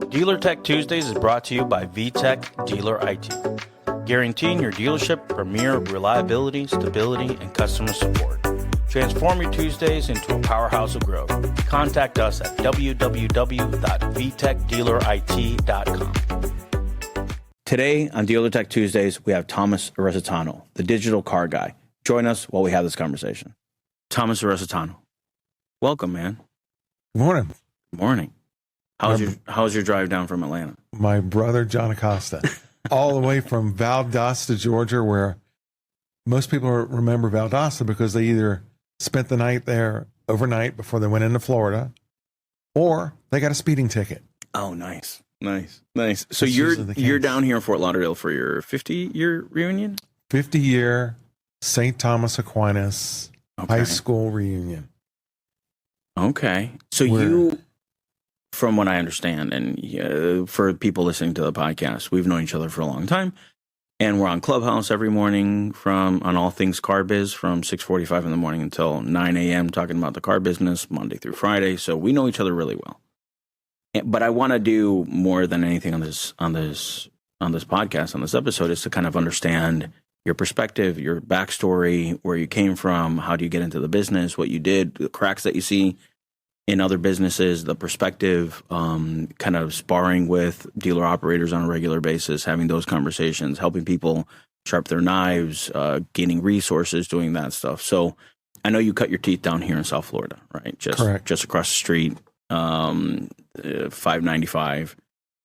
Dealer Tech Tuesdays is brought to you by VTech Dealer IT, guaranteeing your dealership premier reliability, stability, and customer support. Transform your Tuesdays into a powerhouse of growth. Contact us at www.vtechdealerit.com. Today on Dealer Tech Tuesdays, we have Thomas Ieracitano, the digital car guy. Join us while we have this conversation. Thomas Ieracitano, welcome, man. Good morning. Good morning. How's your drive down from Atlanta? My brother, John Acosta, all the way from Valdosta, Georgia, where most people remember Valdosta because they either spent the night there overnight before they went into Florida, or they got a speeding ticket. Oh, nice. So you're down here in Fort Lauderdale for your 50-year reunion? 50-year St. Thomas Aquinas high school reunion. Okay. So you, from what I understand, and for people listening to the podcast, we've known each other for a long time, and we're on Clubhouse every morning on all things car biz from 6:45 in the morning until 9 a.m. talking about the car business Monday through Friday. So we know each other really well. But I want to do more than anything on this podcast, on this episode, is to kind of understand your perspective, your backstory, where you came from, how do you get into the business, what you did, the cracks that you see in other businesses, the perspective, kind of sparring with dealer operators on a regular basis, having those conversations, helping people sharpen their knives, gaining resources, doing that stuff. So I know you cut your teeth down here in South Florida, right? Correct. Just across the street, 595.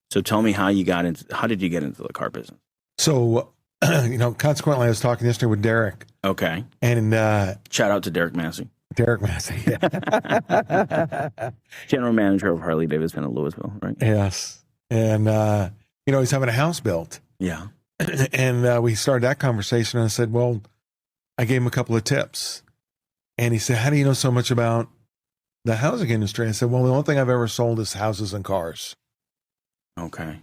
So tell me how did you get into the car business? So, consequently, I was talking yesterday with Derek. Okay. And shout out to Derek Massey. Derek Massey, yeah. General manager of Harley Davidson in Louisville, right? Yes. And, he's having a house built. Yeah. And we started that conversation, and I said, well, I gave him a couple of tips. And he said, how do you know so much about the housing industry? I said, well, the only thing I've ever sold is houses and cars. Okay.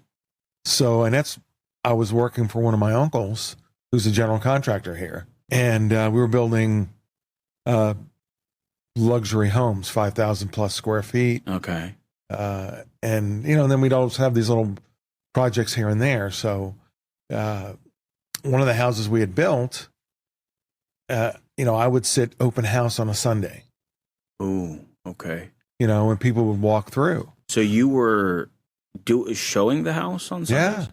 So, I was working for one of my uncles, who's a general contractor here. And we were building luxury homes, 5,000 plus square feet. Okay. And then we'd always have these little projects here and there. So one of the houses we had built, I would sit open house on a Sunday. Ooh, okay. When people would walk through. So you were showing the house on Sundays? Yeah.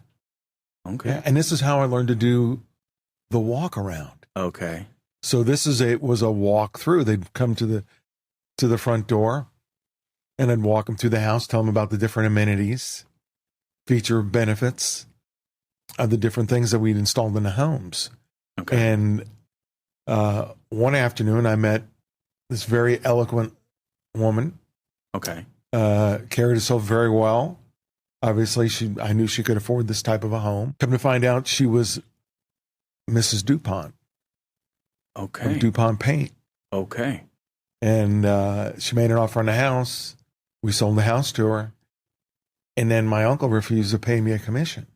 Okay. Yeah. And this is how I learned to do the walk around. Okay. So this was a walk through. They'd come to the front door, and I'd walk them through the house, tell them about the different amenities, feature benefits of the different things that we'd installed in the homes. Okay. And one afternoon, I met this very eloquent woman. Okay. Carried herself very well. Obviously, I knew she could afford this type of a home. Come to find out, she was Mrs. DuPont. Okay. Of DuPont Paint. Okay. And she made an offer on the house. We sold the house to her. And then my uncle refused to pay me a commission.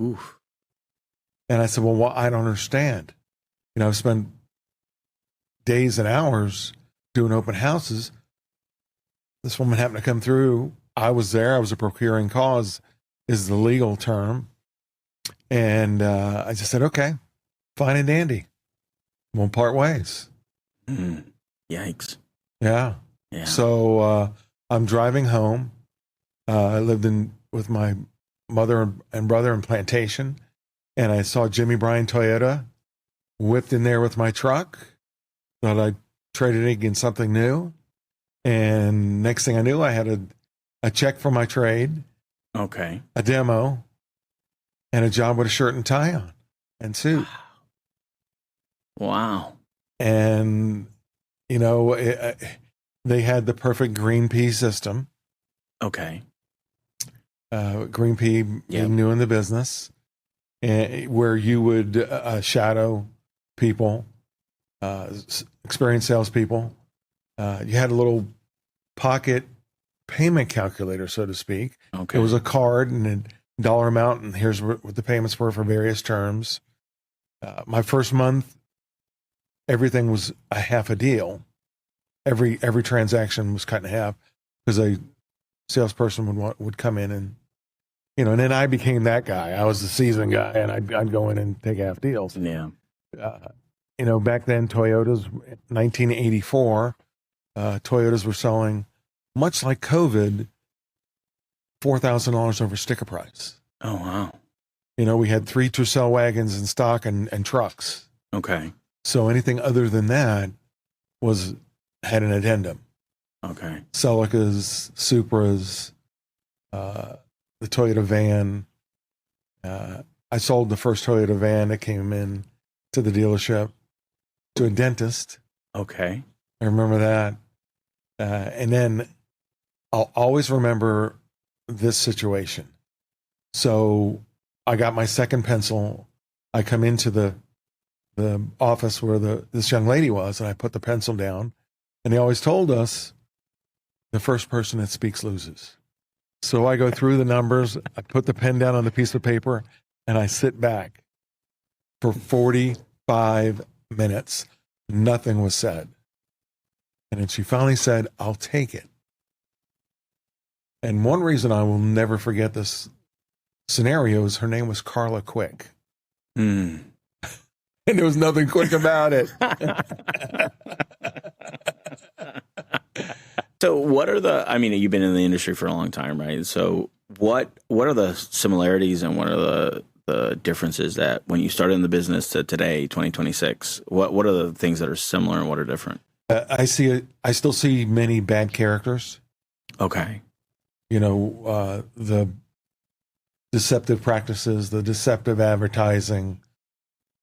Oof. And I said, well, I don't understand. I've spent days and hours doing open houses. This woman happened to come through. I was there. I was a procuring cause is the legal term. And I just said, okay, fine and dandy. We'll part ways. Yikes. Yeah. So I'm driving home. I lived with my mother and brother in Plantation, and I saw Jimmy Bryan Toyota whipped in there with my truck. Thought I'd traded it against something new. And next thing I knew, I had a check for my trade. Okay. A demo, and a job with a shirt and tie on and suit. Wow. And, they had the perfect green pea system. Okay. Green pea being new in the business, where you would shadow people, experienced salespeople. You had a little pocket payment calculator, so to speak. Okay. It was a card and a dollar amount, and here's what the payments were for various terms. My first month, everything was a half a deal. Every transaction was cut in half because a salesperson would come in and And then I became that guy. I was the seasoned guy, and I'd go in and take half deals. Yeah. Back then, Toyotas, 1984, Toyotas were selling, much like COVID, $4,000 over sticker price. Oh, wow. We had 3 Tercel wagons in stock and trucks. Okay. So anything other than that had an addendum. Okay. Celicas, Supras, the Toyota van. I sold the first Toyota van that came in to the dealership to a dentist. Okay. I remember that. And then I'll always remember this situation. So I got my second pencil. I come into the office where this young lady was, and I put the pencil down. And they always told us, the first person that speaks loses. So I go through the numbers, I put the pen down on the piece of paper, and I sit back for 45 minutes. Nothing was said. And then she finally said, "I'll take it." And one reason I will never forget this scenario is her name was Carla Quick. Mm. And there was nothing quick about it. So what are you've been in the industry for a long time, right? So what are the similarities and what are the differences that when you started in the business to today, 2026, what are the things that are similar and what are different? I still see many bad characters. Okay. The deceptive practices, the deceptive advertising.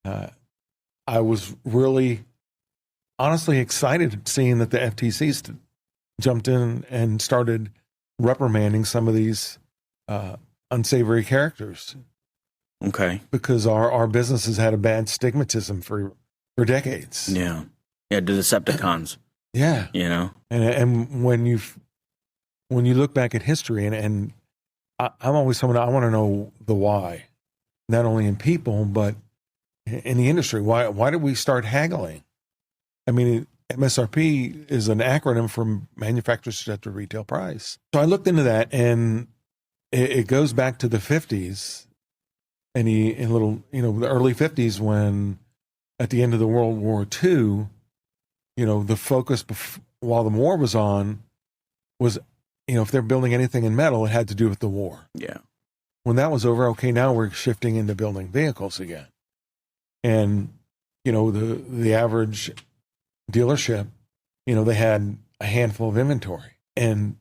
I was really, honestly excited seeing that the FTC jumped in and started reprimanding some of these unsavory characters. Okay. Because our business has had a bad stigmatism for decades. Yeah. Yeah, the Decepticons. Yeah. And when you look back at history, and I'm always someone, I want to know the why, not only in people, but in the industry. Why did we start haggling? I mean, MSRP is an acronym for manufacturer suggested retail price. So I looked into that, and it goes back to the 50s and the early 50s, when at the end of the World War II, the focus while the war was on was, if they're building anything in metal, it had to do with the war. Yeah. When that was over, okay, now we're shifting into building vehicles again. And, the average dealership, they had a handful of inventory. And,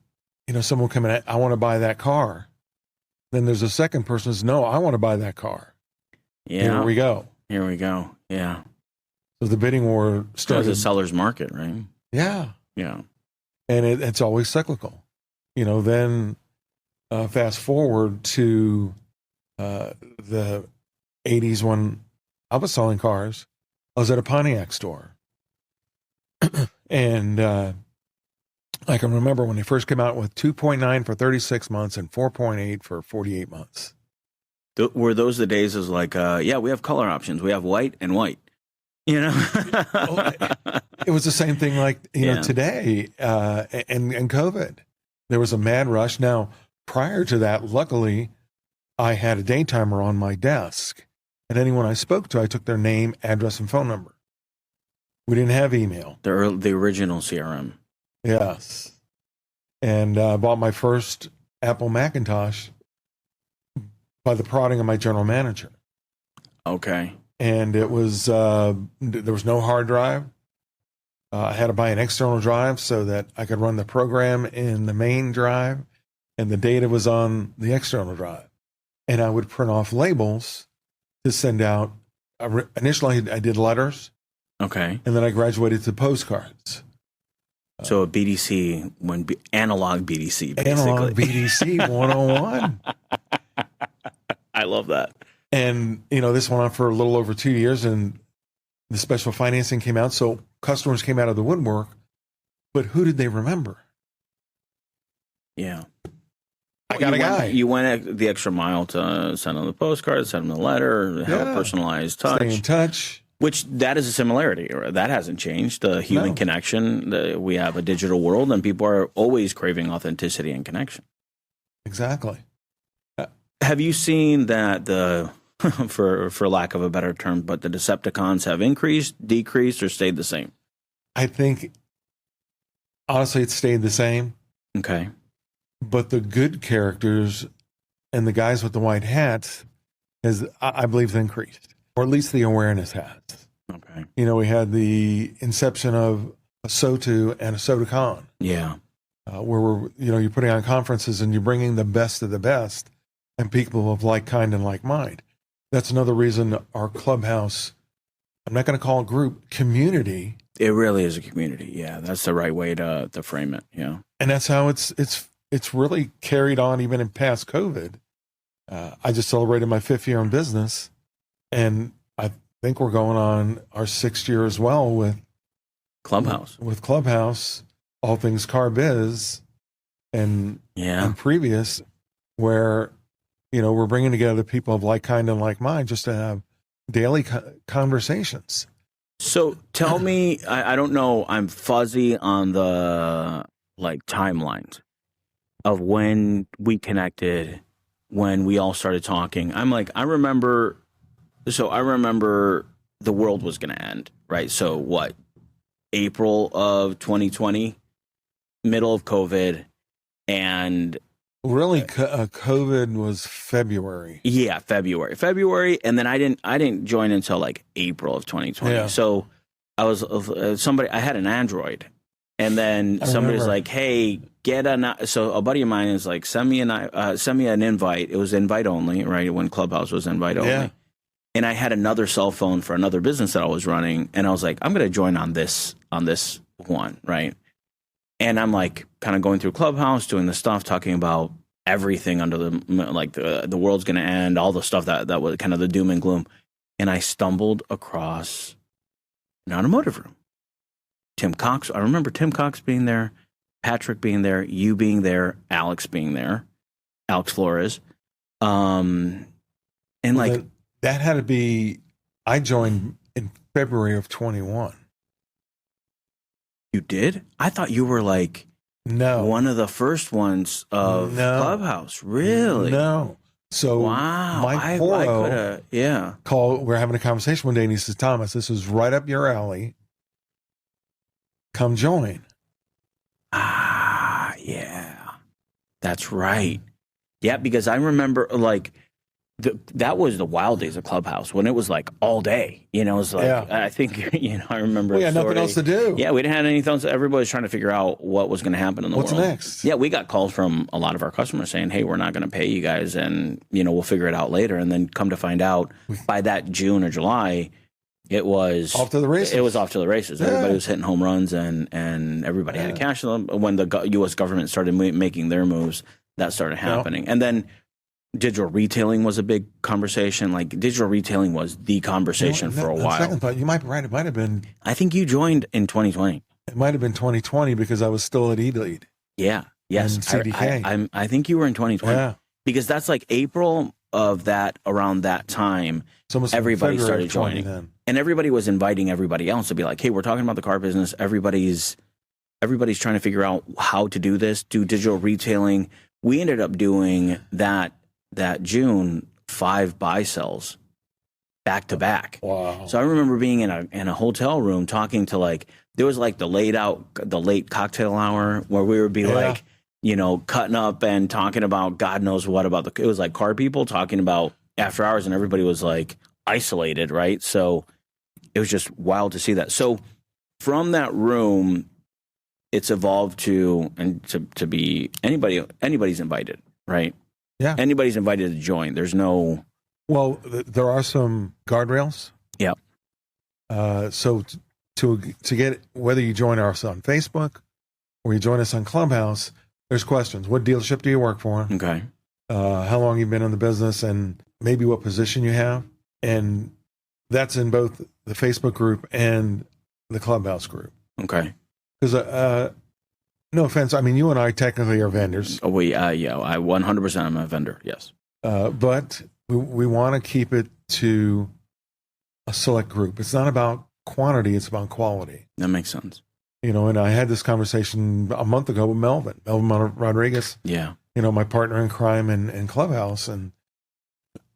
someone will come in, I want to buy that car. Then there's a second person who says, no, I want to buy that car. Yeah. Here we go. Yeah. So the bidding war started. It's a seller's market, right? Yeah. Yeah. And it's always cyclical. Then fast forward to the 80s when I was selling cars. I was at a Pontiac store. And I can remember when they first came out with 2.9 for 36 months and 4.8 for 48 months. Were those the days of like, we have color options. We have white and white. It was the same thing like, today and COVID. There was a mad rush. Now, prior to that, luckily, I had a daytimer on my desk. And anyone I spoke to, I took their name, address, and phone number. We didn't have email. The original CRM. Yes. And I bought my first Apple Macintosh by the prodding of my general manager. Okay. And it was, there was no hard drive. I had to buy an external drive so that I could run the program in the main drive, and the data was on the external drive. And I would print off labels to send out. Initially, I did letters. Okay. And then I graduated to postcards. So a BDC, analog BDC, basically. Analog BDC 101. I love that. And, this went on for a little over 2 years, and the special financing came out. So customers came out of the woodwork, but who did they remember? Yeah. I got a guy. You went the extra mile to send them the postcard, send them the letter, have a personalized touch. Stay in touch. Which that is a similarity. That hasn't changed. The human connection. We have a digital world, and people are always craving authenticity and connection. Exactly. Have you seen that for lack of a better term, but the Decepticons have increased, decreased, or stayed the same? I think, honestly, it stayed the same. Okay. But the good characters and the guys with the white hats I believe, has increased, or at least the awareness has. Okay. We had the inception of a SOTU and a SOTUCon. Yeah. Where you're putting on conferences and you're bringing the best of the best and people of like kind and like mind. That's another reason our clubhouse, I'm not going to call it group, community. It really is a community. Yeah, that's the right way to frame it. Yeah. And that's how it's really carried on even in past COVID. I just celebrated my 5th year in business, and I think we're going on our 6th year as well with Clubhouse. With Clubhouse, all things car biz, and previous, where we're bringing together people of like kind and like mind just to have daily conversations. So tell me, I don't know, I'm fuzzy on the timelines of when we connected. When we all started talking, I remember the world was going to end, right? So what, April of 2020, middle of COVID, and really COVID was February. Yeah, February. And then I didn't join until April of 2020. Yeah. So I was I had an Android. And then somebody's like, "Hey, so a buddy of mine is like, send me an invite." It was invite only, right? When Clubhouse was invite only. Yeah. And I had another cell phone for another business that I was running, and I was like, "I'm going to join on this one, right?" And I'm kind of going through Clubhouse, doing the stuff, talking about everything under the world's going to end, all the stuff that was kind of the doom and gloom. And I stumbled across an automotive room. Tim Cox. I remember Tim Cox being there, Patrick being there, you being there, Alex being there, Alex Flores. And that had to be, I joined in February of 21. You did? I thought you were no, one of the first ones of Clubhouse. Really? No. So wow, Mike Porro, we're having a conversation one day and he says, "Thomas, this is right up your alley. Come join." Yeah, that's right. Yeah, because I remember that was the wild days of Clubhouse when it was all day. It was I think I remember. We had nothing else to do. Yeah, we didn't have anything else. Everybody was trying to figure out what was going to happen in the world. What's next? Yeah, we got calls from a lot of our customers saying, "Hey, we're not going to pay you guys, and we'll figure it out later." And then come to find out, by that June or July, it was off to the races. It was off to the races. Yeah. Everybody was hitting home runs, and everybody had cash. When the U.S. government started making their moves, that started happening, and then digital retailing was a big conversation. Digital retailing was the conversation for a while. Second thought, you might be right. It might have been. I think you joined in 2020. It might have been 2020 because I was still at eLead. Yeah. Yes. And CDK. I think you were in 2020. Yeah. Because that's April of that, around that time, everybody started joining. Then. And everybody was inviting everybody else to be like, "Hey, we're talking about the car business. Everybody's trying to figure out how to do this, do digital retailing." We ended up doing that June 5 buy sells back to back. Wow. So I remember being in a hotel room talking to there was the late cocktail hour where we would be cutting up and talking about God knows what about it was car people talking about after hours, and everybody was isolated, right? So it was just wild to see that. So from that room, it's evolved to be anybody's invited, right? Yeah. Anybody's invited to join. There's no... Well, there are some guardrails. Yeah. So to get, whether you join us on Facebook or you join us on Clubhouse, there's questions. What dealership do you work for? Okay. How long you've been in the business, and maybe what position you have. And that's in both the Facebook group and the Clubhouse group. Okay. Because no offense, I mean, you and I technically are vendors. Oh, I 100% am a vendor, yes. But we want to keep it to a select group. It's not about quantity, it's about quality. That makes sense. And I had this conversation a month ago with Melvin Rodriguez. Yeah. My partner in crime in Clubhouse. And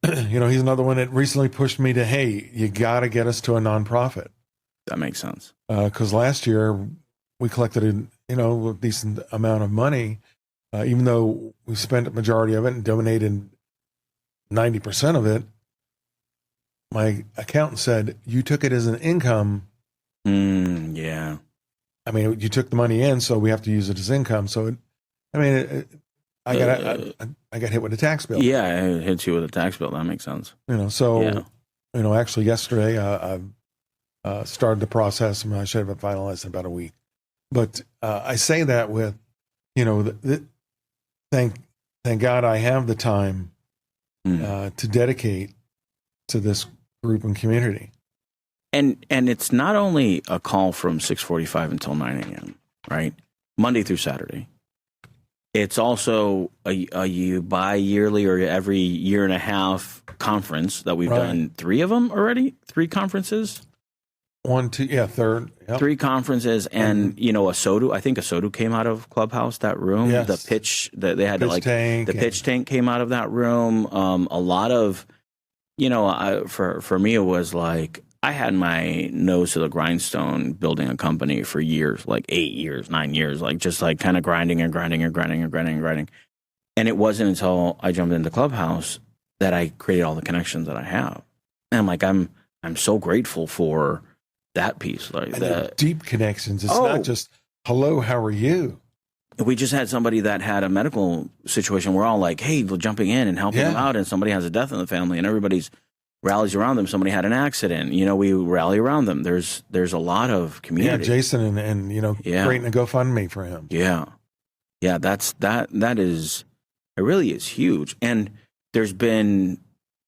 he's another one that recently pushed me to, hey, you got to get us to a nonprofit. That makes sense. Because last year we collected a decent amount of money, even though we spent the majority of it and donated 90% of it. My accountant said, you took it as an income. Yeah. I mean, you took the money in, so we have to use it as income. So, I got hit with a tax bill. Yeah, it hits you with a tax bill. That makes sense. Actually yesterday I started the process. I should have finalized in about a week. But I say that with, thank God I have the time to dedicate to this group and community. And it's not only a call from 6:45 until 9 a.m., right? Monday through Saturday. It's also a bi-yearly or every year and a half conference that we've done 3 of them already. 3 conferences. 1, 2, third. Yep. 3 conferences, and I think Asodu came out of Clubhouse, that room. Yes. The pitch that they had the pitch tank came out of that room. A lot of, for me, it was like I had my nose to the grindstone building a company for years, like 8 years, 9 years, like just like kind of grinding. And it wasn't until I jumped into Clubhouse that I created all the connections that I have. And I'm like, I'm so grateful for that piece. Like the deep connections. It's not just, hello, how are you? We just had somebody that had a medical situation. We're all like, hey, we're jumping in and helping them out. And somebody has a death in the family and everybody's rallies around them. Somebody had an accident. We rally around them. There's a lot of community. Yeah, Jason and creating a GoFundMe for him. Yeah. Yeah, that is, it really is huge. And there's been,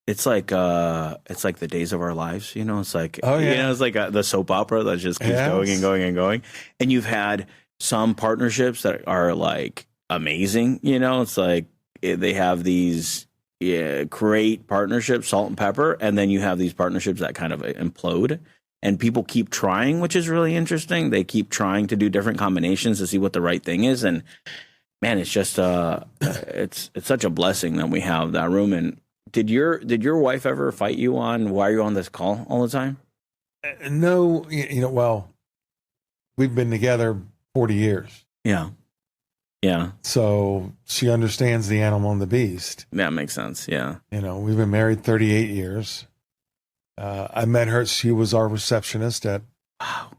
it's like the days of our lives, it's like, it's like the soap opera that just keeps going and going and going. And you've had some partnerships that are like amazing, it's like they have these great partnerships, salt and pepper. And then you have these partnerships that kind of implode and people keep trying, which is really interesting. They keep trying to do different combinations to see what the right thing is. And man, it's just, it's such a blessing that we have that room. And did your wife ever fight you on why are you on this call all the time? No, well, we've been together 40 years. Yeah. Yeah. So she understands the animal and the beast. That makes sense. Yeah. We've been married 38 years. I met her. She was our receptionist at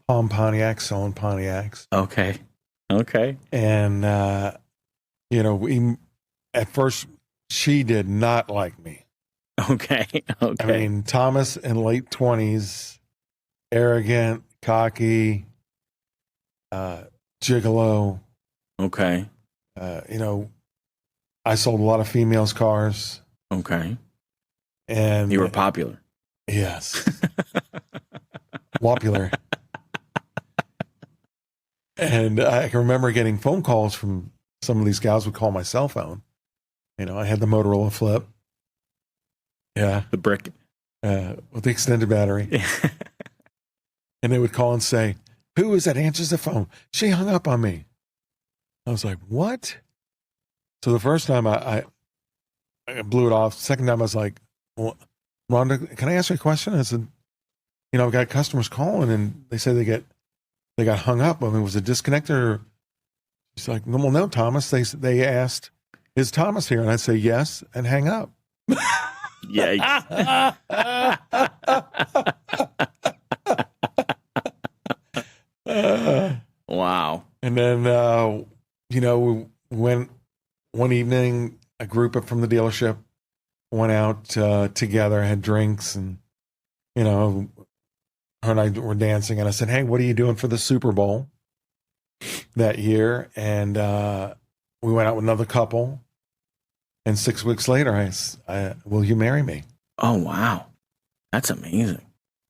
Palm Pontiac, selling Pontiacs. Okay. And, we, at first, she did not like me. Okay. I mean, Thomas in late 20s, arrogant, cocky, gigolo. Okay. I sold a lot of females' cars. Okay. And you were popular. Yes. Popular. And I can remember getting phone calls from some of these gals would call my cell phone. I had the Motorola Flip. Yeah. The brick. With the extended battery. And they would call and say, who is that answers the phone? She hung up on me. I was like, what? So the first time I blew it off. Second time I was like, well, Rhonda, can I ask you a question? I said, I've got customers calling and they say they got hung up. I mean, was it disconnected or? She's like, well, no, Thomas. They asked, is Thomas here? And I say, yes, and hang up. Yikes. Wow. And then, we went one evening, a group from the dealership went out together, had drinks, and, her and I were dancing. And I said, hey, what are you doing for the Super Bowl that year? And we went out with another couple. And 6 weeks later, I will you marry me? Oh, wow. That's amazing.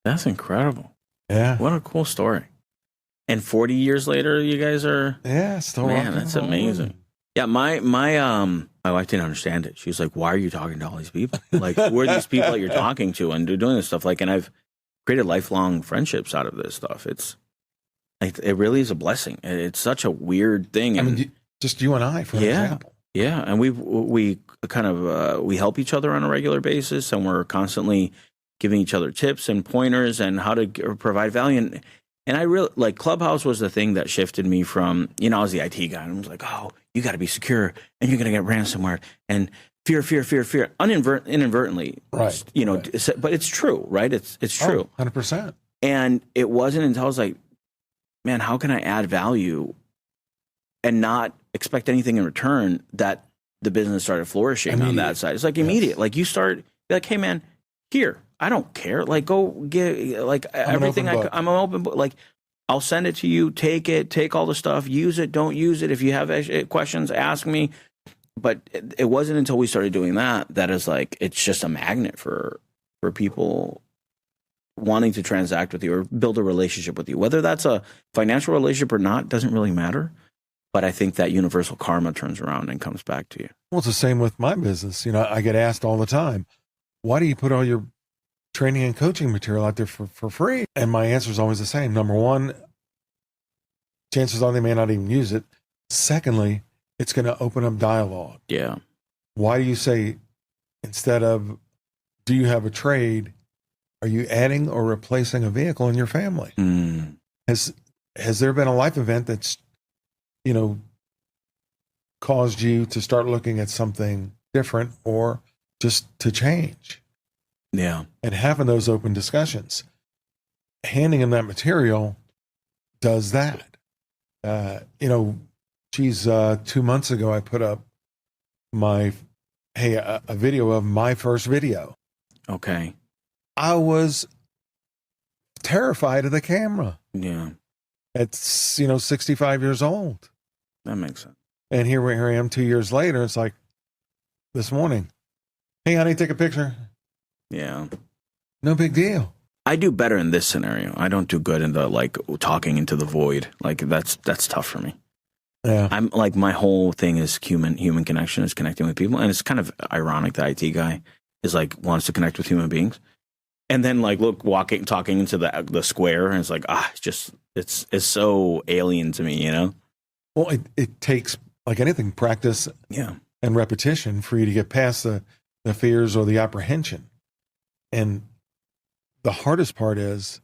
That's incredible. Yeah. What a cool story. And 40 years later, you guys are... Yeah, still man, that's amazing. Yeah, my wife didn't understand it. She was like, why are you talking to all these people? Like, who are these people that you're talking to and doing this stuff? Like, and I've created lifelong friendships out of this stuff. It really is a blessing. It's such a weird thing. I mean, just you and I, for example. Yeah, and we kind of we help each other on a regular basis, and we're constantly giving each other tips and pointers and how to provide value. And I really like Clubhouse was the thing that shifted me from, I was the IT guy, and I was like, oh, you got to be secure, and you're going to get ransomware, and fear, inadvertently, right? Right. But it's true, right? It's true, 100%. And it wasn't until I was like, man, how can I add value and not expect anything in return that the business started flourishing on that side. It's like immediate. Yes. Like you start like, hey man, here, I don't care. Like go get like everything. I'm an open book. Like I'll send it to you. Take it. Take all the stuff. Use it. Don't use it. If you have questions, ask me. But it wasn't until we started doing that is like it's just a magnet for people wanting to transact with you or build a relationship with you. Whether that's a financial relationship or not doesn't really matter. But I think that universal karma turns around and comes back to you. Well, it's the same with my business. I get asked all the time, why do you put all your training and coaching material out there for free? And my answer is always the same. Number one, chances are they may not even use it. Secondly, it's going to open up dialogue. Yeah. Why do you say, instead of, do you have a trade, are you adding or replacing a vehicle in your family? Mm. Has there been a life event that's caused you to start looking at something different or just to change? Yeah. And having those open discussions, handing them that material does that. 2 months ago, I put up a video of my first video. Okay. I was terrified of the camera. Yeah. It's, 65 years old. That makes sense. And here I am 2 years later. It's like this morning. Hey, honey, take a picture. Yeah. No big deal. I do better in this scenario. I don't do good in the like talking into the void. Like that's tough for me. Yeah. I'm like my whole thing is human connection, is connecting with people. And it's kind of ironic the IT guy is like wants to connect with human beings. And then like talking into the square, and it's like, it's so alien to me, Well, it takes, like anything, practice and repetition for you to get past the fears or the apprehension. And the hardest part is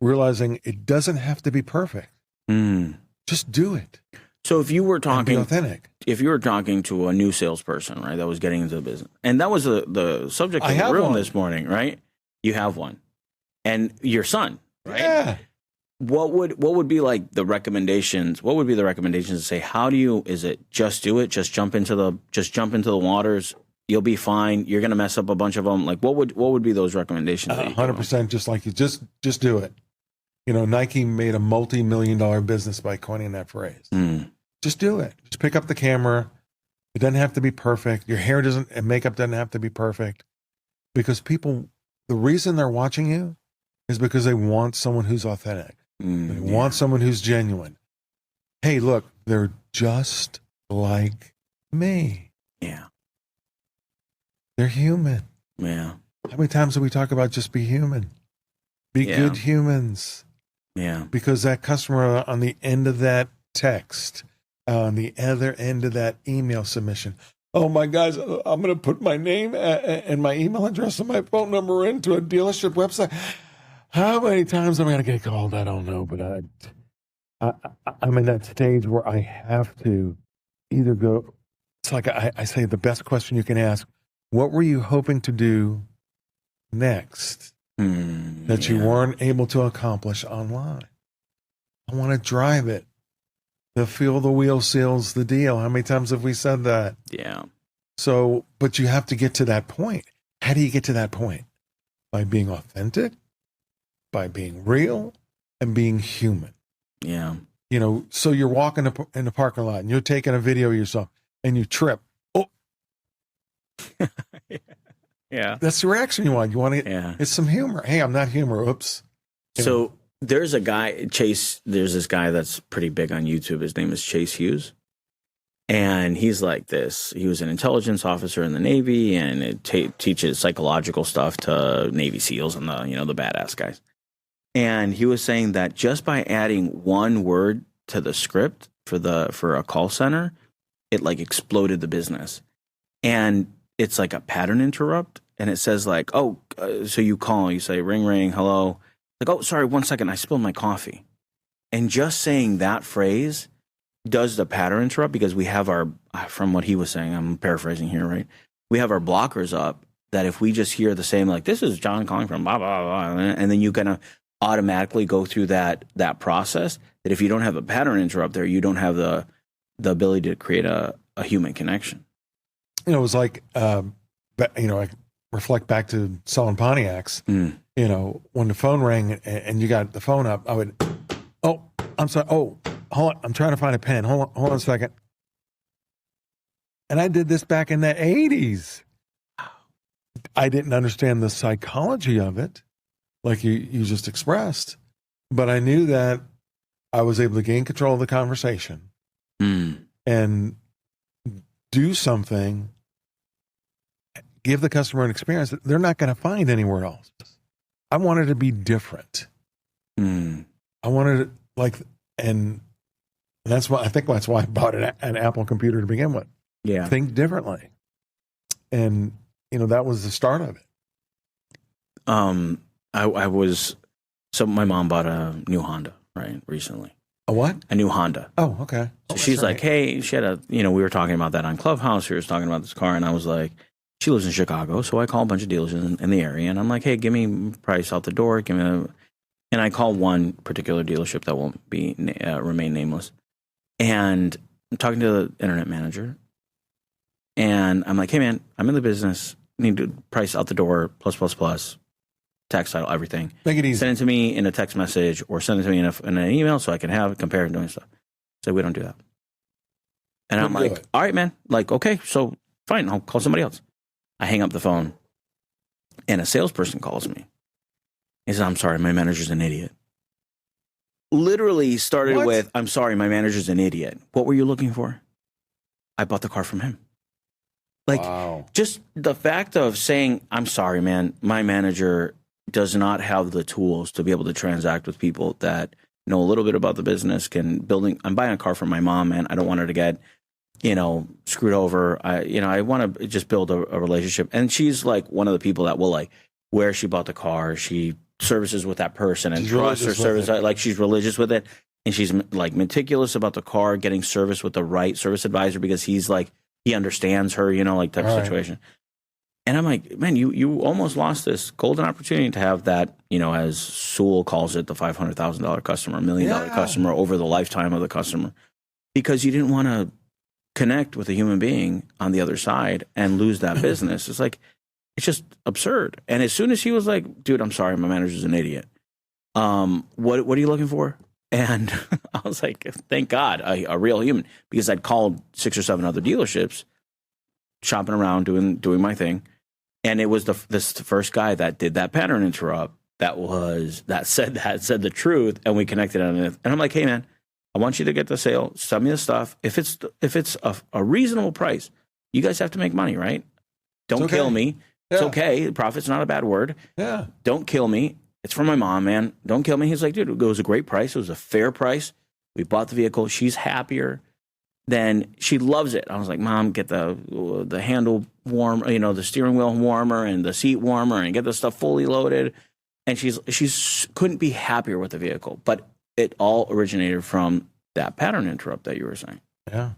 realizing it doesn't have to be perfect. Mm. Just do it. So if you were talking, be authentic. If you were talking to a new salesperson, right, that was getting into the business, and that was the subject of the room this morning, right? You have one, and your son, right? Yeah. What would be like the recommendations? What would be the recommendations to say? Is it just do it? Just jump into the waters. You'll be fine. You're going to mess up a bunch of them. Like what would be those recommendations? 100%. Just like you, just do it. Nike made a multi-million-dollar business by coining that phrase. Mm. Just do it. Just pick up the camera. It doesn't have to be perfect. Your hair and makeup doesn't have to be perfect, because people, the reason they're watching you is because they want someone who's authentic. They want someone who's genuine. Hey, look, they're just like me. Yeah. They're human. Yeah. How many times do we talk about just be human? Be good humans. Yeah. Because that customer on the end of that text, on the other end of that email submission, oh my guys, I'm going to put my name and my email address and my phone number into a dealership website. How many times am I going to get called? I don't know, but I'm in that stage where I have to either go. It's like I say, the best question you can ask: what were you hoping to do next that you weren't able to accomplish online? I want to drive it. The feel the wheel seals the deal. How many times have we said that? Yeah. So, but you have to get to that point. How do you get to that point? By being authentic, by being real, and being human. Yeah. So you're walking in the parking lot and you're taking a video of yourself and you trip. Oh. Yeah. That's the reaction you want. You want to, it's some humor. Hey, I'm not humor. Oops. So there's a guy, Chase, there's this guy that's pretty big on YouTube. His name is Chase Hughes. And he's like this. He was an intelligence officer in the Navy, and it teaches psychological stuff to Navy SEALs and the badass guys. And he was saying that just by adding one word to the script for a call center, it like exploded the business. And it's like a pattern interrupt. And it says like, oh, so you call, you say, ring, ring, hello. Like, oh, sorry, 1 second, I spilled my coffee. And just saying that phrase does the pattern interrupt, because we have our, from what he was saying, I'm paraphrasing here, right? We have our blockers up that if we just hear the same, like, this is John calling from blah, blah, blah, and then you kind of automatically go through that process, that if you don't have a pattern interrupt there, you don't have the ability to create a human connection. It was like, I reflect back to selling Pontiacs. When the phone rang and you got the phone up, I would, oh, I'm sorry. Oh, hold on. I'm trying to find a pen. Hold on a second. And I did this back in the 80s. I didn't understand the psychology of it, like you just expressed, but I knew that I was able to gain control of the conversation and do something, give the customer an experience that they're not going to find anywhere else. I wanted to be different. I wanted to, and that's why I bought an Apple computer to begin with. Yeah. Think differently. And, that was the start of it. So my mom bought a new Honda, right, recently. A what? A new Honda. Oh, okay. So she's like, hey, she had we were talking about that on Clubhouse. We were talking about this car, and I was like, she lives in Chicago, so I call a bunch of dealers in the area, and I'm like, hey, give me price out the door, and I call one particular dealership that won't be remain nameless, and I'm talking to the internet manager, and I'm like, hey man, I'm in the business, need to price out the door, plus, tax title, everything. Make it easy. Send it to me in a text message or send it to me in an email so I can have it, compare and doing stuff. So we don't do that. And I'm like, all right, man. Like, okay, so fine, I'll call somebody else. I hang up the phone and a salesperson calls me. He says, I'm sorry, my manager's an idiot. Literally started with, I'm sorry, my manager's an idiot. What were you looking for? I bought the car from him. Like, wow. Just the fact of saying, I'm sorry, man, my manager does not have the tools to be able to transact with people that know a little bit about the business, I'm buying a car from my mom, man. I don't want her to get, screwed over. I want to just build a relationship. And she's like one of the people that will, like, where she bought the car, she services with that person and trusts her service. Like, she's religious with it. And she's like meticulous about the car, getting service with the right service advisor, because he's like, he understands her, like type of situation. And I'm like, man, you almost lost this golden opportunity to have that, as Sewell calls it, the $500,000 customer, $1 million customer over the lifetime of the customer, because you didn't want to connect with a human being on the other side and lose that business. It's like, it's just absurd. And as soon as he was like, dude, I'm sorry, my manager's an idiot. What are you looking for? And I was like, thank God, a real human, because I'd called 6 or 7 other dealerships, shopping around, doing my thing. And it was this first guy that did that pattern interrupt that said the truth, and we connected on it. And I'm like, hey man, I want you to get the sale. Send me the stuff. If it's a reasonable price, you guys have to make money, right? Don't kill me. Yeah. It's okay. Profit's not a bad word. Yeah. Don't kill me. It's for my mom, man. Don't kill me. He's like, dude, it was a great price. It was a fair price. We bought the vehicle. She's happier. Then she loves it. I was like, Mom, get the handle warm, the steering wheel warmer and the seat warmer, and get the stuff fully loaded. And she's couldn't be happier with the vehicle. But it all originated from that pattern interrupt that you were saying. Yeah.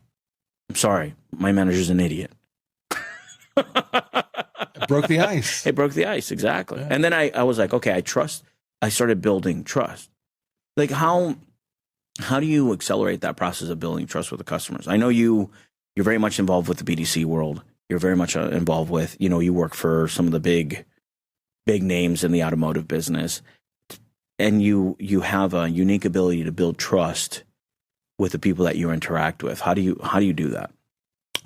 I'm sorry, my manager's an idiot. It broke the ice. It broke the ice, exactly. Yeah. And then I was like, okay, I started building trust. Like, how do you accelerate that process of building trust with the customers? I know you're very much involved with the BDC world. You're very much involved with, you work for some of the big names in the automotive business, and you have a unique ability to build trust with the people that you interact with. How do you do that?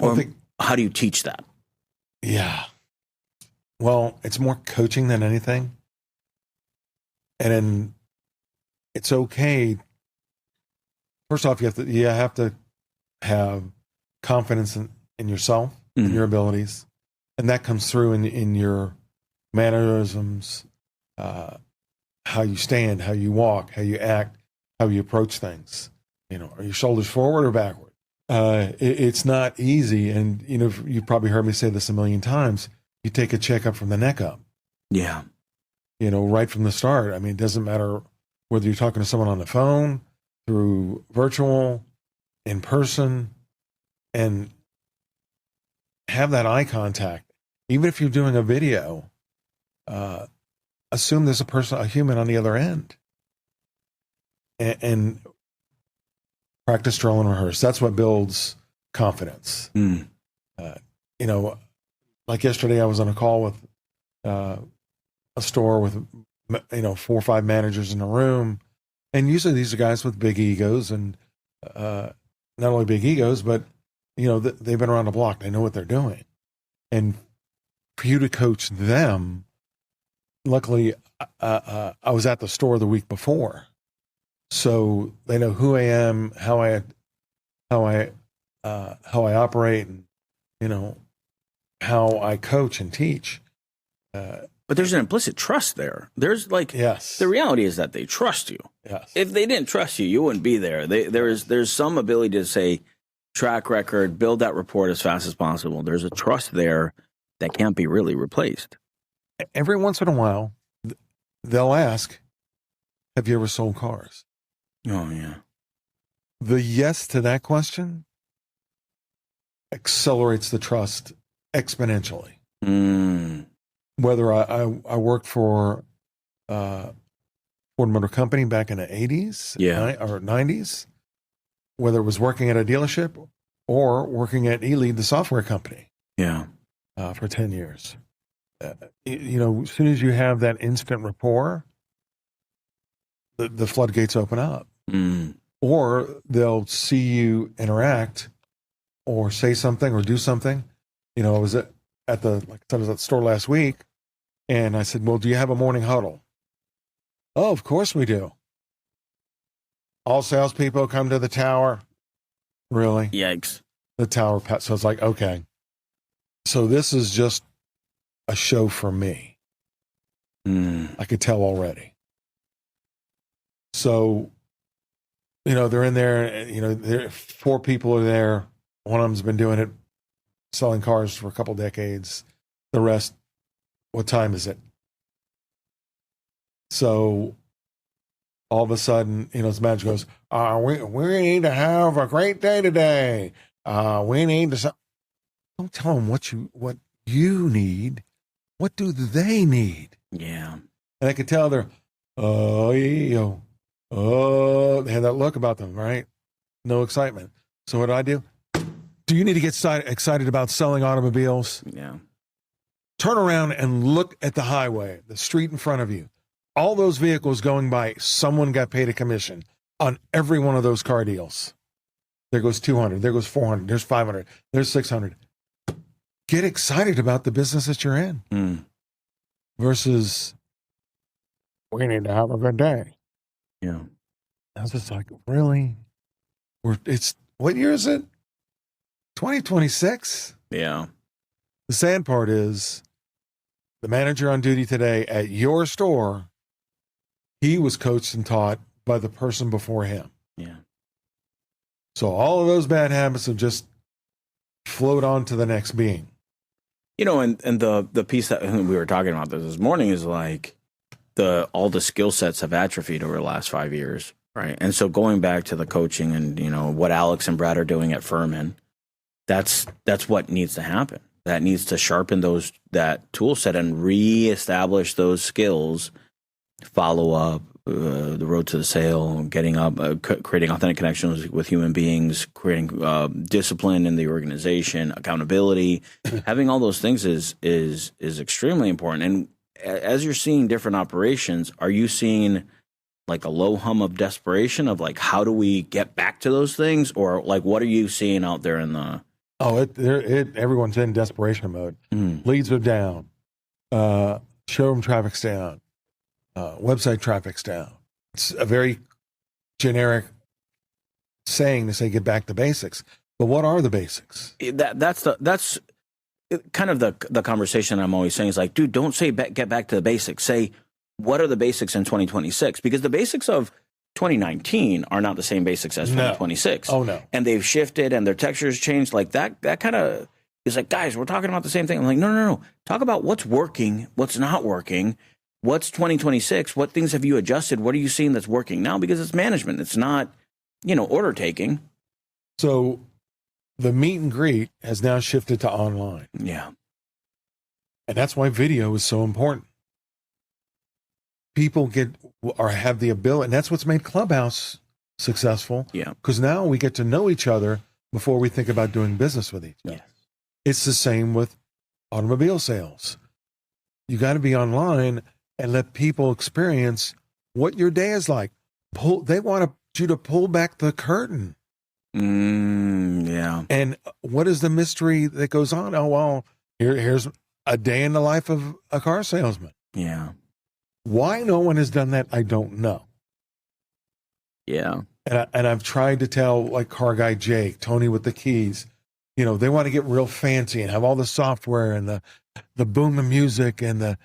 Or how do you teach that? Yeah. Well, it's more coaching than anything. And then it's okay. First off, you have to have confidence in yourself and your abilities. And that comes through in your mannerisms, how you stand, how you walk, how you act, how you approach things. Are your shoulders forward or backward? It's not easy. And, you've probably heard me say this a million times. You take a checkup from the neck up. Yeah. Right from the start. I mean, it doesn't matter whether you're talking to someone on the phone, through virtual, in person, and have that eye contact. Even if you're doing a video, assume there's a human on the other end. And practice, drill, and rehearse. That's what builds confidence. Like yesterday, I was on a call with a store with 4 or 5 managers in a room, and usually these are guys with big egos, and not only big egos, but they've been around the block. They know what they're doing, and for you to coach them, luckily, I was at the store the week before. So they know who I am, how I operate, and how I coach and teach. But there's an implicit trust there. There's yes. The reality is that they trust you. Yes. If they didn't trust you, you wouldn't be there. There's some ability to say track record, build that report as fast as possible. There's a trust there that can't be really replaced. Every once in a while, they'll ask, "Have you ever sold cars?" Oh, yeah. The yes to that question accelerates the trust exponentially. Whether I worked for Ford Motor Company back in the 80s or 90s, whether it was working at a dealership or working at eLead, the software company, for 10 years. As soon as you have that instant rapport, the floodgates open up. Or they'll see you interact or say something or do something. I was at the store last week, and I said, "Well, do you have a morning huddle?" "Oh, of course we do." "All salespeople come to the tower." Really? Yikes. The tower. So it's like, okay. So this is just a show for me. I could tell already. So, they're in there, 4 people are there. One of them's been doing it, selling cars for a couple decades. The rest, what time is it? So all of a sudden, his manager goes, we need to have a great day today. We need to, don't tell them what you need. What do they need? Yeah. And I could tell they're, they had that look about them, right? No excitement. So what do? Do you need to get excited about selling automobiles? Yeah. Turn around and look at the highway, the street in front of you. All those vehicles going by, someone got paid a commission on every one of those car deals. There goes 200, there goes 400, there's 500, there's 600. Get excited about the business that you're in versus, we need to have a good day. Yeah. I was just like, really? What year is it? 2026? Yeah. The sad part is the manager on duty today at your store, he was coached and taught by the person before him. Yeah. So all of those bad habits have just flowed on to the next being. And the piece that we were talking about this morning is like all the skill sets have atrophied over the last 5 years, right? And so going back to the coaching and what Alex and Brad are doing at Furman, that's what needs to happen. That needs to sharpen that tool set and reestablish those skills, follow up, the road to the sale, getting up, creating authentic connections with human beings, creating discipline in the organization, accountability. Having all those things is extremely important. And as you're seeing different operations, are you seeing like a low hum of desperation of like, how do we get back to those things? Or like, what are you seeing out there in the... Oh, everyone's in desperation mode. Leads are down. Showroom traffic's down. Website traffic's down. It's a very generic saying to say get back to basics. But what are the basics? That's kind of the conversation I'm always saying is like, dude, don't say get back to the basics. Say, what are the basics in 2026? Because the basics of 2019 are not the same basics as 2026. Oh, no. And they've shifted and their textures changed. Like that kind of is like, guys, we're talking about the same thing. I'm like, no. Talk about what's working, what's not working, what's 2026, what things have you adjusted, what are you seeing that's working now? Because it's management. It's not, order taking. So the meet and greet has now shifted to online. Yeah. And that's why video is so important. People have the ability, and that's what's made Clubhouse successful. Yeah. Because now we get to know each other before we think about doing business with each other. Yes. It's the same with automobile sales. You got to be online and let people experience what your day is like. They want you to pull back the curtain. Yeah. And what is the mystery that goes on? Oh, well, here's a day in the life of a car salesman. Yeah. Why no one has done that, I don't know. Yeah. And I've tried to tell, like Car Guy Jake, Tony with the keys, they want to get real fancy and have all the software and the boom of music and the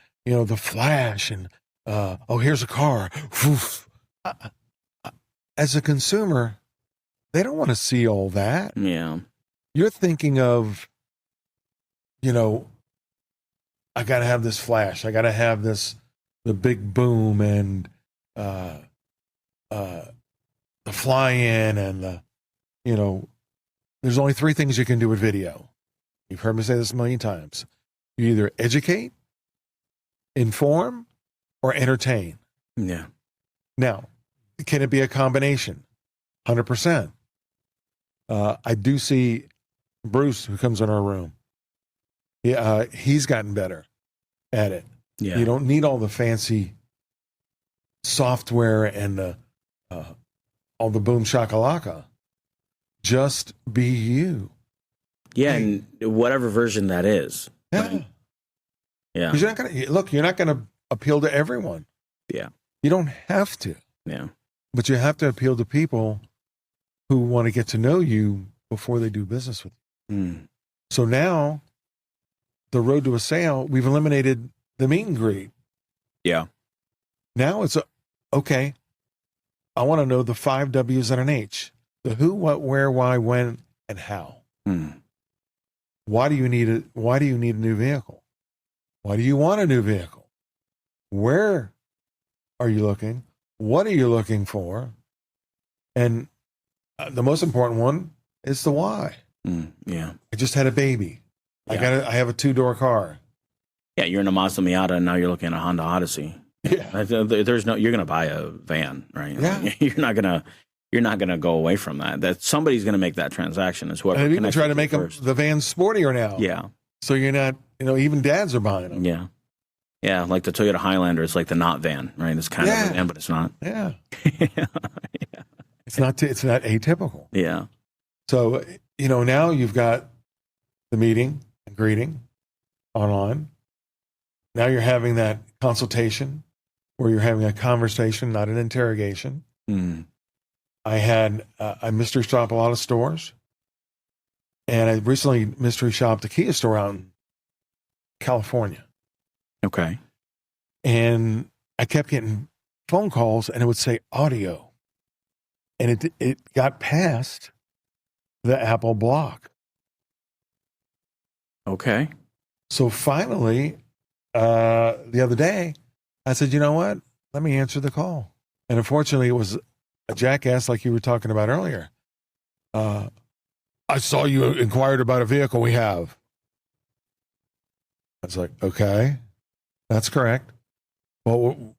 flash and here's a car. As a consumer, they don't want to see all that. Yeah. You're thinking of, I got to have this flash. I got to have the big boom and the fly-in and there's only three things you can do with video. You've heard me say this a million times. You either educate, inform, or entertain. Yeah. Now, can it be a combination? 100%. I do see Bruce, who comes in our room. He's gotten better at it. Yeah. You don't need all the fancy software and all the boom shakalaka. Just be you. Yeah, and whatever version that is. Yeah. Right? Yeah. Because you're not gonna appeal to everyone. Yeah. You don't have to. Yeah. But you have to appeal to people who want to get to know you before they do business with you. Mm. So now, the road to a sale, we've eliminated the meet and greet. Yeah. Now it's okay. I want to know the 5 W's and an H: the who, what, where, why, when, and how. Mm. Why do you need a new vehicle? Why do you want a new vehicle? Where are you looking? What are you looking for? And the most important one is the why. Mm. Yeah. I just had a baby. Yeah. I have a 2-door car. Yeah, you're in a Mazda Miata and now you're looking at a Honda Odyssey. Yeah. You're going to buy a van, right? Yeah. You're not going to go away from that. That somebody's going to make that transaction. Is whoever. And people try to you make the vans sportier now. Yeah. So you're not, even dads are buying them. Yeah. Yeah, like the Toyota Highlander is like the not van, right? It's kind of a van, but it's not. Yeah. Yeah. It's not atypical. Yeah. So, now you've got the meeting and greeting online. Now you're having that consultation where you're having a conversation, not an interrogation. Mm. I mystery shop a lot of stores. And I recently mystery shopped a Kia store out in California. Okay. And I kept getting phone calls and it would say audio. And it got past the Apple block. Okay. So finally, the other day, I said, you know what? Let me answer the call. And unfortunately, it was a jackass like you were talking about earlier. I saw you inquired about a vehicle we have. I was like, okay, that's correct. Well,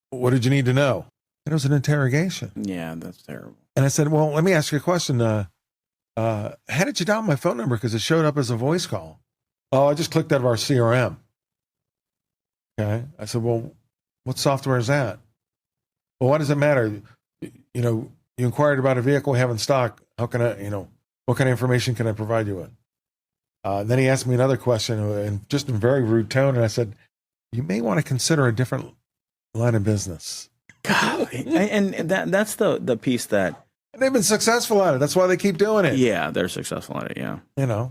what did you need to know? It was an interrogation. Yeah, that's terrible. And I said, well, let me ask you a question. How did you download my phone number? Because it showed up as a voice call. Oh, I just clicked out of our CRM. Okay. I said, well, what software is that? Well, what does it matter? You inquired about a vehicle we have in stock. How can I, what kind of information can I provide you with? Then he asked me another question and just in a very rude tone. And I said, you may want to consider a different line of business. God, and that's the piece that. And they've been successful at it. That's why they keep doing it. Yeah, they're successful at it. Yeah.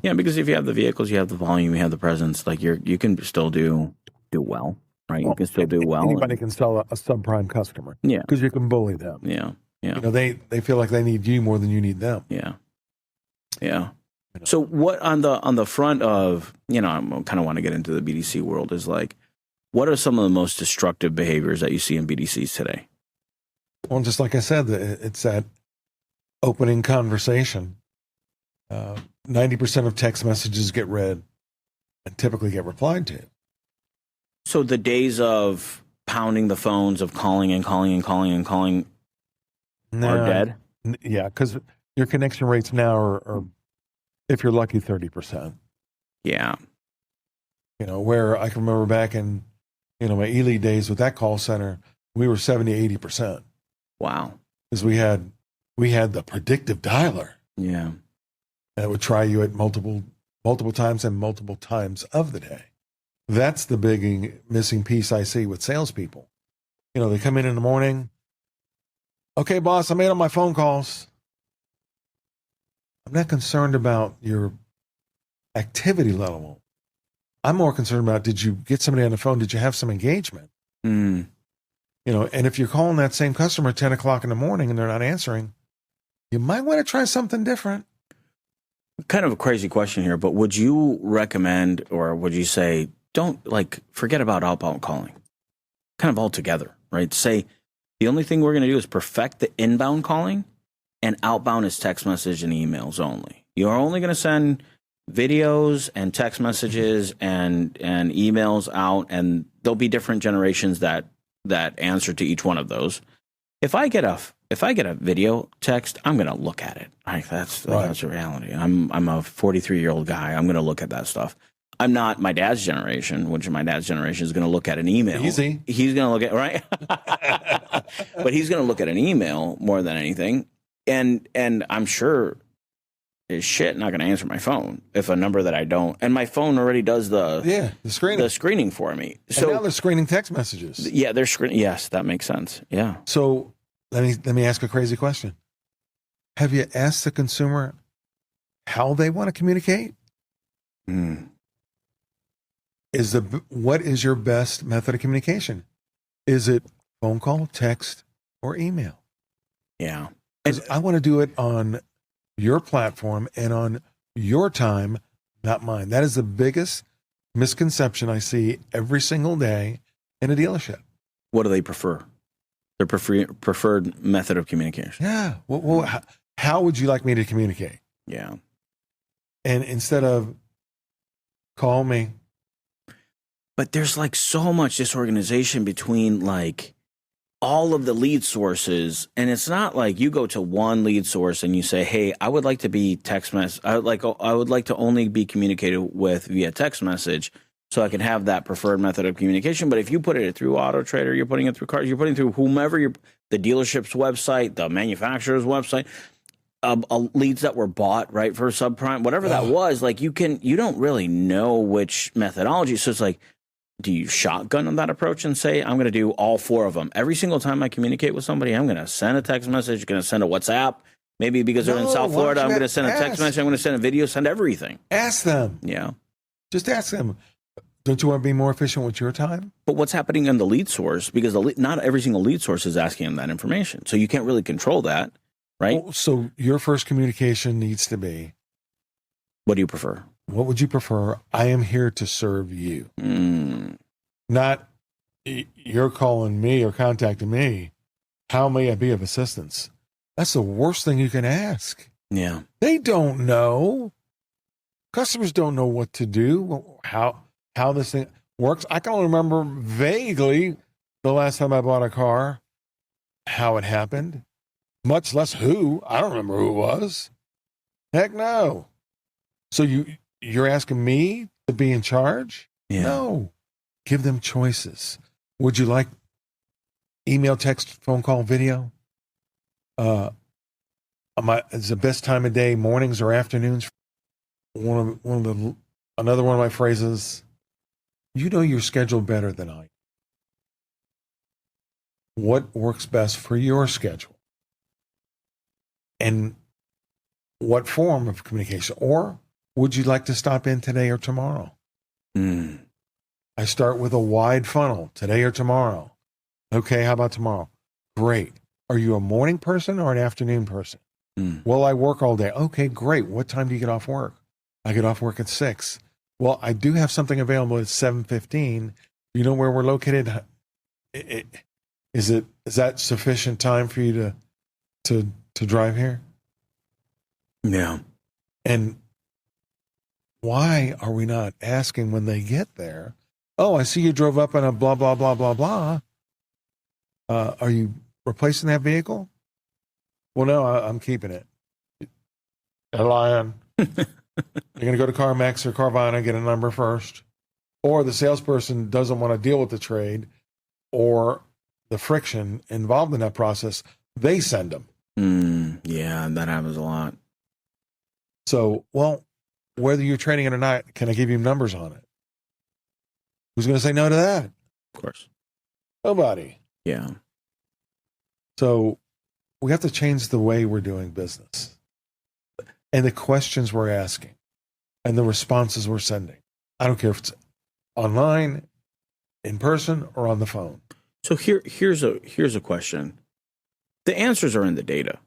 Yeah, because if you have the vehicles, you have the volume, you have the presence, like you can still do well, right? You can still do well. Anybody can sell a subprime customer. Yeah. Because you can bully them. Yeah. Yeah. You know, they feel like they need you more than you need them. Yeah. Yeah. So what on the front of, I kind of want to get into the BDC world is like, what are some of the most destructive behaviors that you see in BDCs today? Well, just like I said, it's that opening conversation. 90% of text messages get read and typically get replied to. So the days of pounding the phones, of calling and calling and calling and calling are dead? Yeah, because your connection rates now are, if you're lucky, 30%. Yeah. Where I can remember back in, my Ely days with that call center, we were 70, 80%. Wow. Because we had the predictive dialer. Yeah. And it would try you at multiple times and multiple times of the day. That's the big missing piece I see with salespeople. They come in the morning. Okay, boss, I made all my phone calls. I'm not concerned about your activity level. I'm more concerned about, did you get somebody on the phone? Did you have some engagement? Mm. And if you're calling that same customer at 10 o'clock in the morning and they're not answering, you might want to try something different. Kind of a crazy question here, but would you recommend, or would you say, don't forget about outbound calling kind of altogether, right? Say the only thing we're going to do is perfect the inbound calling, and outbound is text message and emails only. You're only going to send videos and text messages and emails out, and there'll be different generations that answer to each one of those. If I get a video text, I'm going to look at it. That's a reality. I'm a 43-year-old guy. I'm going to look at that stuff. I'm not my dad's generation, which my dad's generation is going to look at an email. Easy. He's going to look at, right? But he's going to look at an email more than anything. And I'm sure is shit not going to answer my phone if a number that I don't, and my phone already does the screening for me. So and now they're screening text messages. Yeah, they're screening. Yes, that makes sense. Yeah. So let me ask a crazy question. Have you asked the consumer how they want to communicate? Mm. What is your best method of communication? Is it phone call, text, or email? Yeah. Because I want to do it on your platform and on your time, not mine. That is the biggest misconception I see every single day in a dealership. What do they prefer? Their preferred method of communication. Yeah. Well, how would you like me to communicate? Yeah. And instead of call me. But there's so much disorganization between all of the lead sources, and it's not like you go to one lead source and you say, "Hey, I would like to be text message. I would like to only be communicated with via text message, so I can have that preferred method of communication." But if you put it through Auto Trader, you're putting it through cars, you're putting it through whomever, the dealership's website, the manufacturer's website, leads that were bought right for subprime, whatever that was. You don't really know which methodology. So it's do you shotgun on that approach and say, I'm going to do all four of them? Every single time I communicate with somebody, I'm going to send a text message, going to send a WhatsApp. Maybe because they're in South Florida, I'm going to send a text message. I'm going to send a video, send everything. Ask them. Yeah. Just ask them. Don't you want to be more efficient with your time? But what's happening in the lead source? Because not every single lead source is asking them that information. So you can't really control that, right? Well, so your first communication needs to be, what do you prefer? What would you prefer? I am here to serve you. Not you're calling me or contacting me. How may I be of assistance? That's the worst thing you can ask. Yeah. They don't know. Customers don't know what to do, how this thing works. I can only remember vaguely the last time I bought a car, how it happened, much less who. I don't remember who it was. Heck no. So you're asking me to be in charge? Yeah. No. Give them choices. Would you like email, text, phone call, video? Is the best time of day mornings or afternoons? Another one of my phrases. You know your schedule better than I. What works best for your schedule? And what form of communication? Or would you like to stop in today or tomorrow? I start with a wide funnel, today or tomorrow. Okay, how about tomorrow? Great. Are you a morning person or an afternoon person? Well, I work all day. Okay, great. What time do you get off work? I get off work at 6. Well, I do have something available at 7:15. You know where we're located? Is that sufficient time for you to drive here? Yeah. And why are we not asking when they get there? Oh, I see you drove up in a blah, blah, blah, blah, blah. Are you replacing that vehicle? Well, no, I'm keeping it. Lion. You're going to go to CarMax or Carvana, get a number first. Or the salesperson doesn't want to deal with the trade or the friction involved in that process. They send them. Yeah, that happens a lot. So, well, whether you're trading it or not, can I give you numbers on it? Who's going to say no to that? Of course. Nobody. Yeah. So we have to change the way we're doing business and the questions we're asking and the responses we're sending. I don't care if it's online, in person, or on the phone. So here's a question. The answers are in the data,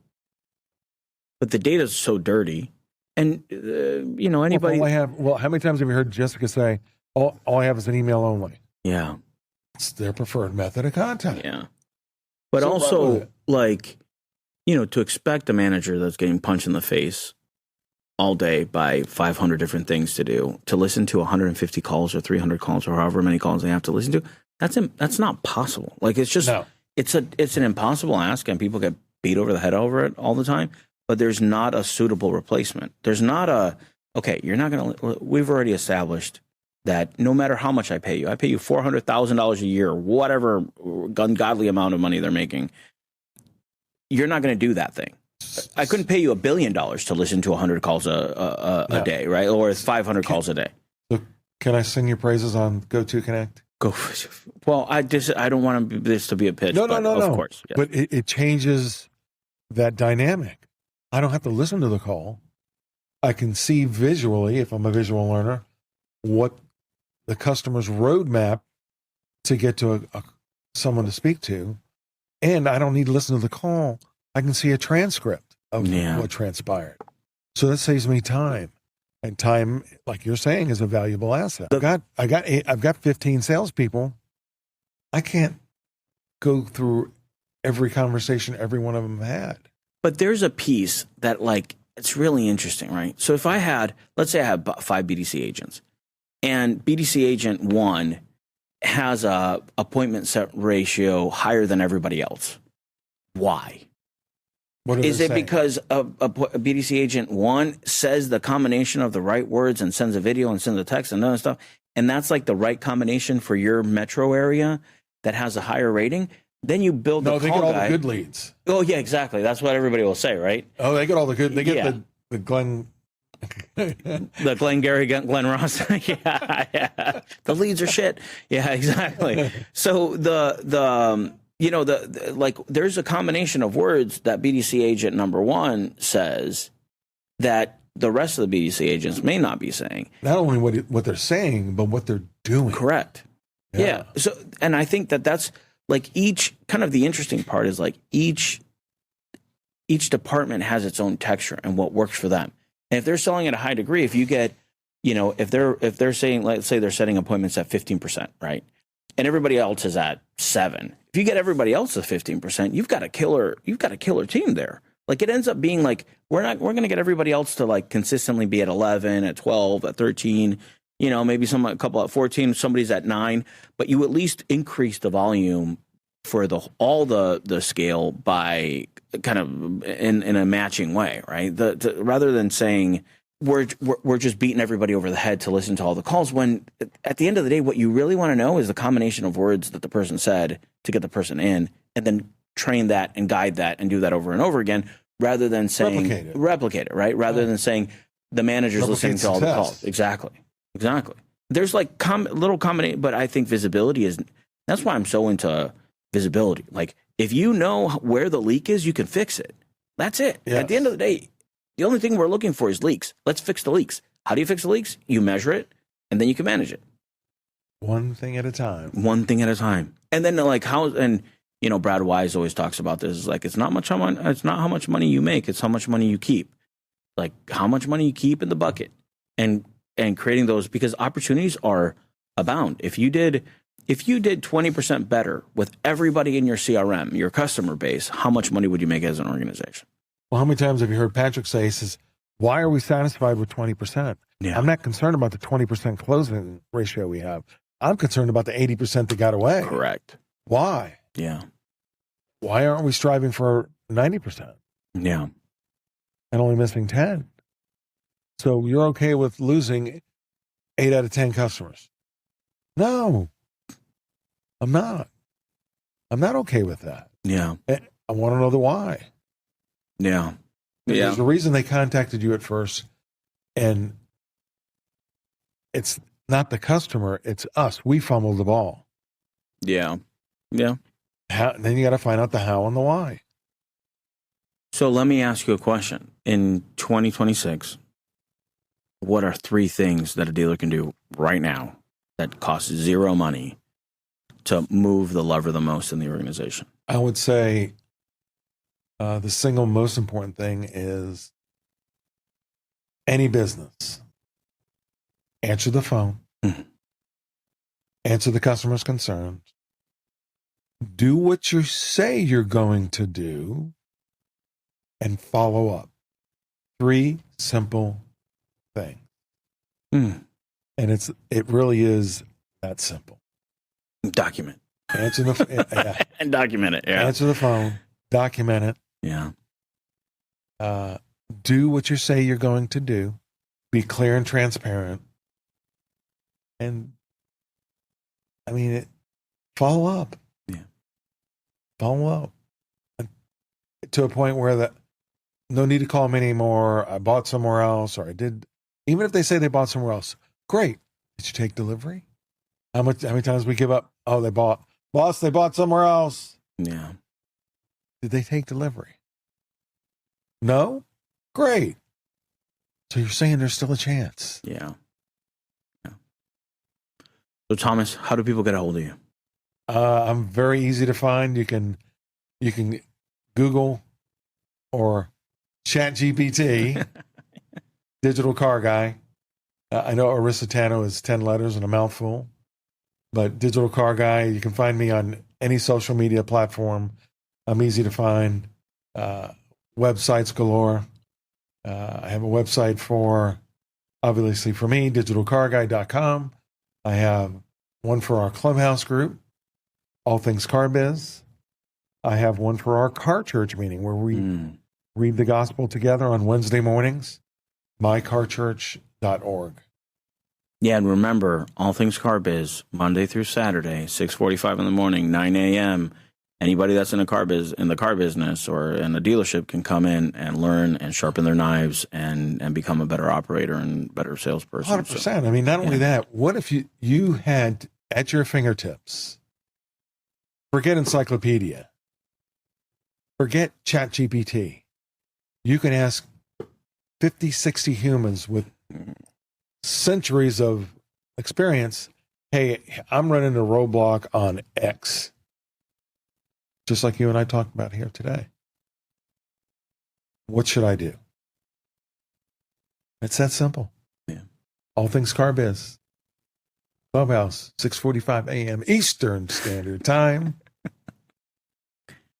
but the data is so dirty. And, anybody. How many times have you heard Jessica say, all I have is an email only? Yeah. It's their preferred method of contact. Yeah. But so also, to expect a manager that's getting punched in the face all day by 500 different things to do, to listen to 150 calls or 300 calls or however many calls they have to listen to, that's not possible. Like, it's just, it's an impossible ask, and people get beat over the head over it all the time. But there's not a suitable replacement. There's not you're not going to, we've already established that no matter how much I pay you $400,000 a year, whatever ungodly amount of money they're making, you're not going to do that thing. I couldn't pay you $1 billion to listen to 100 calls a day, right? Or 500 calls a day. So can I sing your praises on Go2 Connect? Well, I don't want this to be a pitch. No. Of course. Yeah. But it changes that dynamic. I don't have to listen to the call. I can see visually, if I'm a visual learner, what the customer's roadmap to get to someone to speak to. And I don't need to listen to the call. I can see a transcript of what transpired. So that saves me time. And time, like you're saying, is a valuable asset. I've got 15 salespeople. I can't go through every conversation every one of them had. But there's a piece that, it's really interesting, right? So if let's say I have 5 BDC agents, and BDC agent 1 has a appointment set ratio higher than everybody else. Why? Is it because a BDC agent 1 says the combination of the right words and sends a video and sends a text and other stuff, and that's like the right combination for your metro area that has a higher rating? Then you build the call guide. No, they get all the good leads. Oh, yeah, exactly. That's what everybody will say, right? Oh, they get all the good. They get the Glenn. The Glengarry, Glenn Ross. yeah. The leads are shit. Yeah, exactly. So there's a combination of words that BDC agent number 1 says that the rest of the BDC agents may not be saying. Not only what they're saying, but what they're doing. Correct. Yeah. So, and I think that's each kind of the interesting part is each department has its own texture and what works for them. And if they're selling at a high degree, if you get, if they're saying, let's say they're setting appointments at 15%, right? And everybody else is at 7%. If you get everybody else at 15%, you've got a killer team there. It ends up being we're going to get everybody else to consistently be at 11, at 12, at 13, maybe a couple at 14, somebody's at 9, but you at least increase the volume for all the scale by kind of in a matching way, right? Rather than saying we're just beating everybody over the head to listen to all the calls, when at the end of the day, what you really want to know is the combination of words that the person said to get the person in, and then train that and guide that and do that over and over again, rather than saying replicate it, right? Rather than saying the manager's listening to all the calls. Exactly. There's little combination, but I think visibility that's why I'm so into visibility. If you know where the leak is, you can fix it. That's it. Yes. At the end of the day, the only thing we're looking for is leaks. Let's fix the leaks. How do you fix the leaks? You measure it, and then you can manage it. One thing at a time. One thing at a time. And then like Brad Wise always talks about this. It's like, it's not how much money you make. It's how much money you keep. Like how much money you keep in the bucket and creating those, because opportunities are abound. If you did 20% better with everybody in your CRM, your customer base, how much money would you make as an organization? Well, how many times have you heard Patrick say, he says, why are we satisfied with 20%? Yeah. I'm not concerned about the 20% closing ratio we have. I'm concerned about the 80% that got away. Correct. Why? Yeah. Why aren't we striving for 90%? Yeah. And only missing 10? So you're okay with losing 8 out of 10 customers? No, I'm not. I'm not okay with that. Yeah. I want to know the why. Yeah. Yeah. There's a reason they contacted you at first, and it's not the customer, it's us. We fumbled the ball. Yeah. Yeah. Then you got to find out the how and the why. So let me ask you a question. In 2026, what are 3 things that a dealer can do right now that costs 0 money to move the lever the most in the organization? I would say the single most important thing is any business. Answer the phone. Mm-hmm. Answer the customer's concerns. Do what you say you're going to do, and follow up. 3 simple things. Mm. And it really is that simple. Document. Answer the yeah. And document it. Yeah. Answer the phone. Document it. Yeah. Do what you say you're going to do. Be clear and transparent. And follow up. Yeah. Follow up. To a point where no need to call them anymore. I bought somewhere else, or I did. Even if they say they bought somewhere else, great. Did you take delivery? How many times we give up? Oh, they bought somewhere else. Yeah. Did they take delivery? No? Great. So you're saying there's still a chance. Yeah. Yeah. So Thomas, how do people get a hold of you? I'm very easy to find. You can Google or ChatGPT, digital car guy. I know Ieracitano is 10 letters and a mouthful, but digital car guy, you can find me on any social media platform. I'm easy to find. Websites galore. I have a website obviously for me, digitalcarguy.com. I have one for our clubhouse group, All Things Car Biz. I have one for our car church meeting where we read the gospel together on Wednesday mornings, mycarchurch.org. Yeah, and remember, All Things Car Biz, Monday through Saturday, 6:45 in the morning, 9 a.m. Anybody that's in the car business or in a dealership can come in and learn and sharpen their knives and become a better operator and better salesperson. 100%. So, not only that, what if you had at your fingertips, forget encyclopedia, forget ChatGPT. You can ask 50, 60 humans with centuries of experience, hey, I'm running a roadblock on X. Just like you and I talked about here today. What should I do? It's that simple. Yeah. All Things Car Biz. Clubhouse, 6:45 a.m. Eastern Standard Time.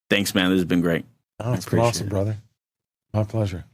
Thanks, man. This has been great. Oh, it's been awesome, brother. My pleasure.